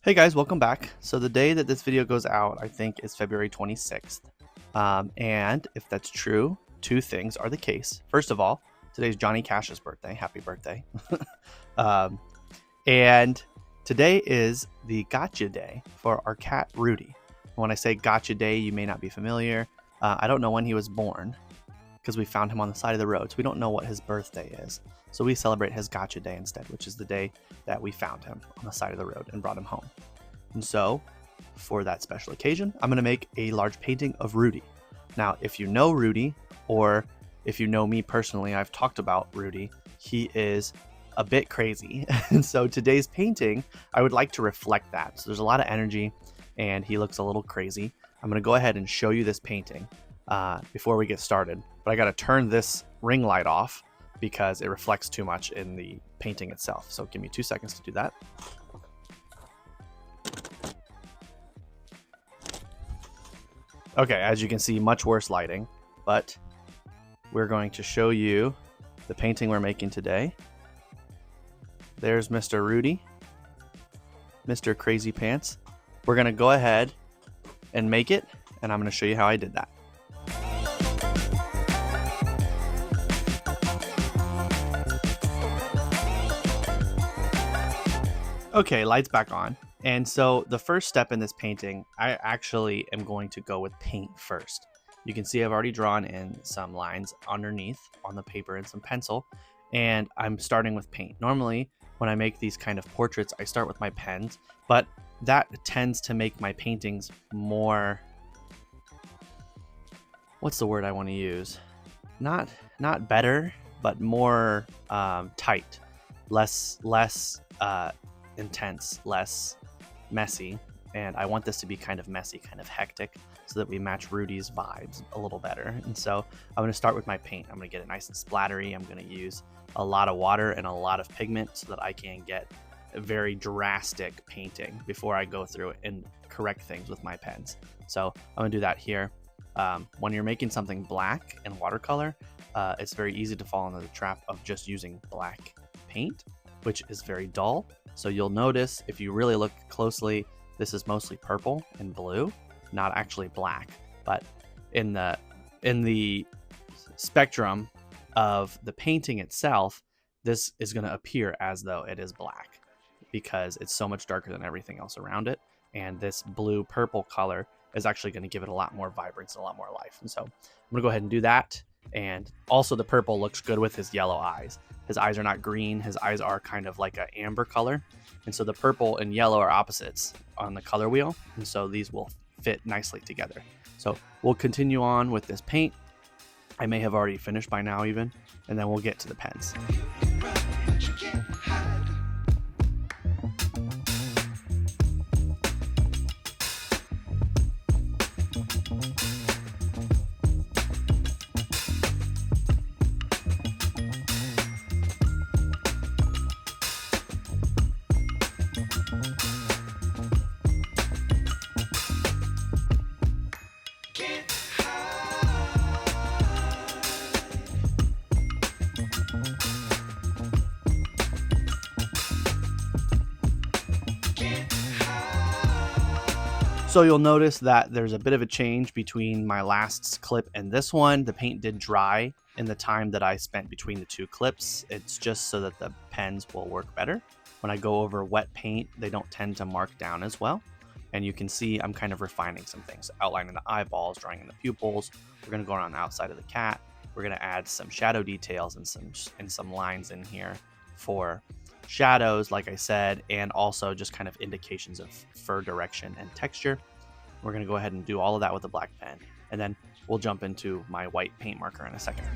Hey guys, welcome back. So the day that this video goes out, I think, is February 26th. And if that's true, two things are the case. First of all, today's Johnny Cash's birthday. Happy birthday. And today is the gotcha day for our cat, Rudy. When I say gotcha day, you may not be familiar. I don't know when he was born because we found him on the side of the road. So we don't know what his birthday is. So we celebrate his gotcha day instead, which is the day that we found him on the side of the road and brought him home. And so for that special occasion, I'm going to make a large painting of Rudy. Now, if you know Rudy, or if you know me personally, I've talked about Rudy. He is a bit crazy. And so today's painting, I would like to reflect that. So there's a lot of energy and he looks a little crazy. I'm going to go ahead and show you this painting before we get started. But I got to turn this ring light off because it reflects too much in the painting itself. So give me 2 seconds to do that. Okay, as you can see, much worse lighting, but we're going to show you the painting we're making today. There's Mr. Rudy, Mr. Crazy Pants. We're gonna go ahead and make it, and I'm gonna show you how I did that. Okay, lights back on. And so the first step in this painting, I actually am going to go with paint first. You can see I've already drawn in some lines underneath on the paper and some pencil, and I'm starting with paint. Normally, when I make these kind of portraits, I start with my pens, but that tends to make my paintings more, what's the word I want to use? Not better, but more tight, less intense, less messy. And I want this to be kind of messy, kind of hectic, so that we match Rudy's vibes a little better. And so I'm going to start with my paint. I'm going to get it nice and splattery. I'm going to use a lot of water and a lot of pigment so that I can get a very drastic painting before I go through and correct things with my pens. So I'm going to do that here. When you're making something black in watercolor, it's very easy to fall into the trap of just using black paint, which is very dull. So you'll notice if you really look closely, this is mostly purple and blue, not actually black. But in the spectrum of the painting itself, this is going to appear as though it is black because it's so much darker than everything else around it. And this blue purple color is actually going to give it a lot more vibrance and a lot more life. And so I'm going to go ahead and do that. And also the purple looks good with his yellow eyes. His eyes are not green. His eyes are kind of like an amber color. And so the purple and yellow are opposites on the color wheel. And so these will fit nicely together. So we'll continue on with this paint. I may have already finished by now even, and then we'll get to the pens. So you'll notice that there's a bit of a change between my last clip and this one. The paint did dry in the time that I spent between the two clips. It's just so that the pens will work better. When I go over wet paint, they don't tend to mark down as well. And you can see I'm kind of refining some things, outlining the eyeballs, drawing in the pupils. We're going to go around the outside of the cat. We're going to add some shadow details and some lines in here for shadows, like I said, and also just kind of indications of fur direction and texture. We're going to go ahead and do all of that with a black pen, and then we'll jump into my white paint marker in a second.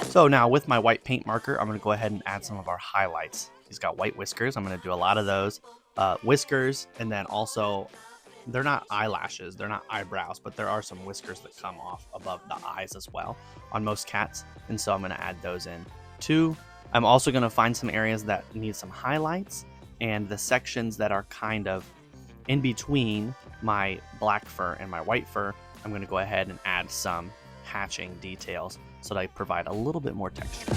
So now with my white paint marker, I'm going to go ahead and add some of our highlights. He's got white whiskers. I'm going to do a lot of those whiskers, and then also they're not eyelashes, they're not eyebrows, but there are some whiskers that come off above the eyes as well on most cats, and so I'm going to add those in too. I'm also going to find some areas that need some highlights, and the sections that are kind of in between my black fur and my white fur, I'm going to go ahead and add some hatching details so that I provide a little bit more texture.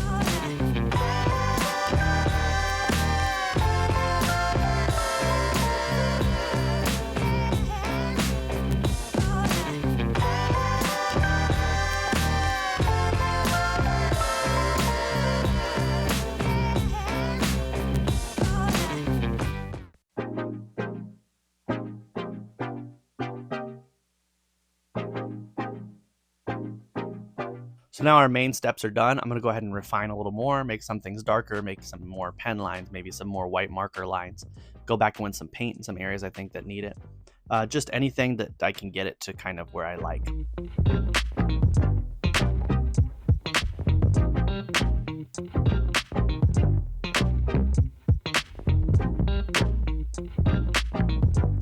So now our main steps are done. I'm going to go ahead and refine a little more, make some things darker, make some more pen lines, maybe some more white marker lines, go back and win some paint in some areas I think that need it. Just anything that I can get it to kind of where I like.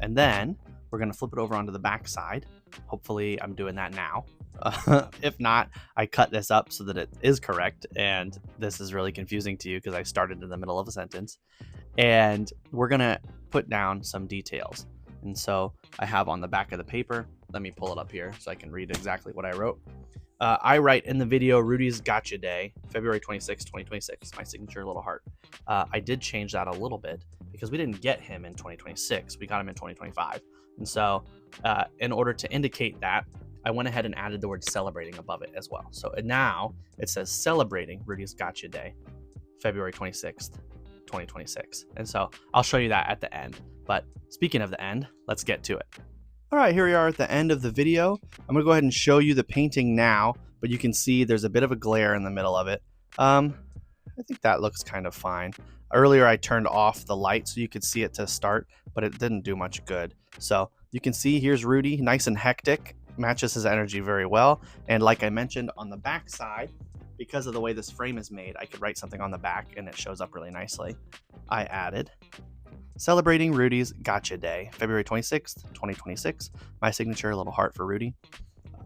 And then we're going to flip it over onto the back side. Hopefully I'm doing that now. If not, I cut this up so that it is correct, and this is really confusing to you because I started in the middle of a sentence. And we're gonna put down some details, and so I have on the back of the paper, let me pull it up here so I can read exactly what I wrote. I write in the video, Rudy's Gotcha Day, February 26, 2026, my signature little heart. I did change that a little bit because we didn't get him in 2026, we got him in 2025. And so in order to indicate that, I went ahead and added the word celebrating above it as well. So now it says celebrating Rudy's Gotcha Day, February 26th, 2026. And so I'll show you that at the end. But speaking of the end, let's get to it. All right, here we are at the end of the video. I'm gonna go ahead and show you the painting now, but you can see there's a bit of a glare in the middle of it. I think that looks kind of fine. Earlier I turned off the light so you could see it to start, but it didn't do much good. So you can see here's Rudy, nice and hectic, matches his energy very well. And like I mentioned on the back side, because of the way this frame is made, I could write something on the back and it shows up really nicely. I added celebrating Rudy's Gotcha Day, February 26th, 2026. My signature, a little heart for Rudy.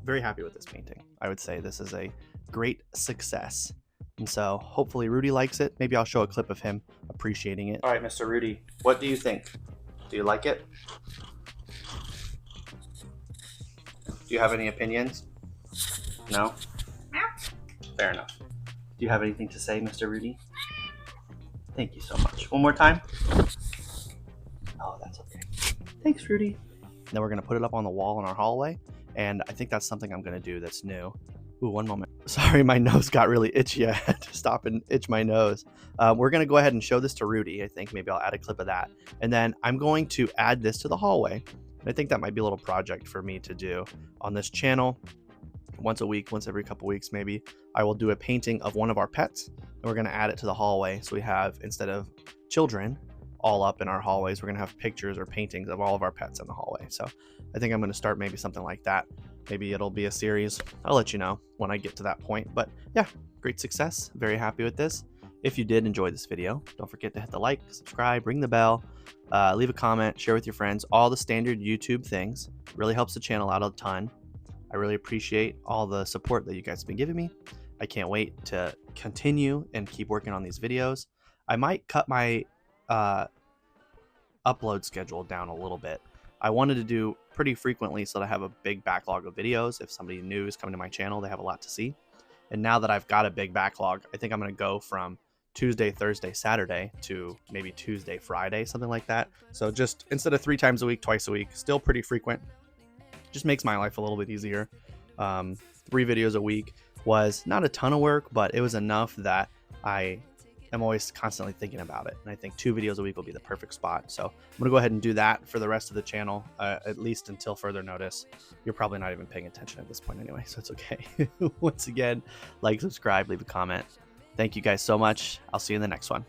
Very happy with this painting. I would say this is a great success. And so hopefully Rudy likes it. Maybe I'll show a clip of him appreciating it. All right, Mr. Rudy, what do you think? Do you like it? Do you have any opinions? No? Fair enough. Do you have anything to say, Mr. Rudy? Thank you so much. One more time? Oh, that's okay. Thanks, Rudy. Then we're going to put it up on the wall in our hallway, and I think that's something I'm going to do that's new. Ooh, one moment. Sorry, my nose got really itchy. I had to stop and itch my nose. We're going to go ahead and show this to Rudy. I think maybe I'll add a clip of that. And then I'm going to add this to the hallway. And I think that might be a little project for me to do on this channel. Once a week, once every couple weeks maybe, I will do a painting of one of our pets, and we're going to add it to the hallway. So we have, instead of children all up in our hallways, we're going to have pictures or paintings of all of our pets in the hallway. So I think I'm going to start maybe something like that. Maybe it'll be a series. I'll let you know when I get to that point. But yeah, great success. Very happy with this. If you did enjoy this video, don't forget to hit the like, subscribe, ring the bell, leave a comment, share with your friends, all the standard YouTube things. Really helps the channel out a ton. I really appreciate all the support that you guys have been giving me. I can't wait to continue and keep working on these videos. I might cut my upload schedule down a little bit. I wanted to do pretty frequently so that I have a big backlog of videos. If somebody new is coming to my channel, they have a lot to see. And now that I've got a big backlog, I think I'm going to go from Tuesday, Thursday, Saturday to maybe Tuesday, Friday, something like that. So just instead of 3 times a week, twice a week, still pretty frequent. Just makes my life a little bit easier. 3 videos a week was not a ton of work, but it was enough that I am always constantly thinking about it. And I think 2 videos a week will be the perfect spot. So I'm going to go ahead and do that for the rest of the channel, at least until further notice. You're probably not even paying attention at this point anyway, so it's okay. Once again, like, subscribe, leave a comment. Thank you guys so much. I'll see you in the next one.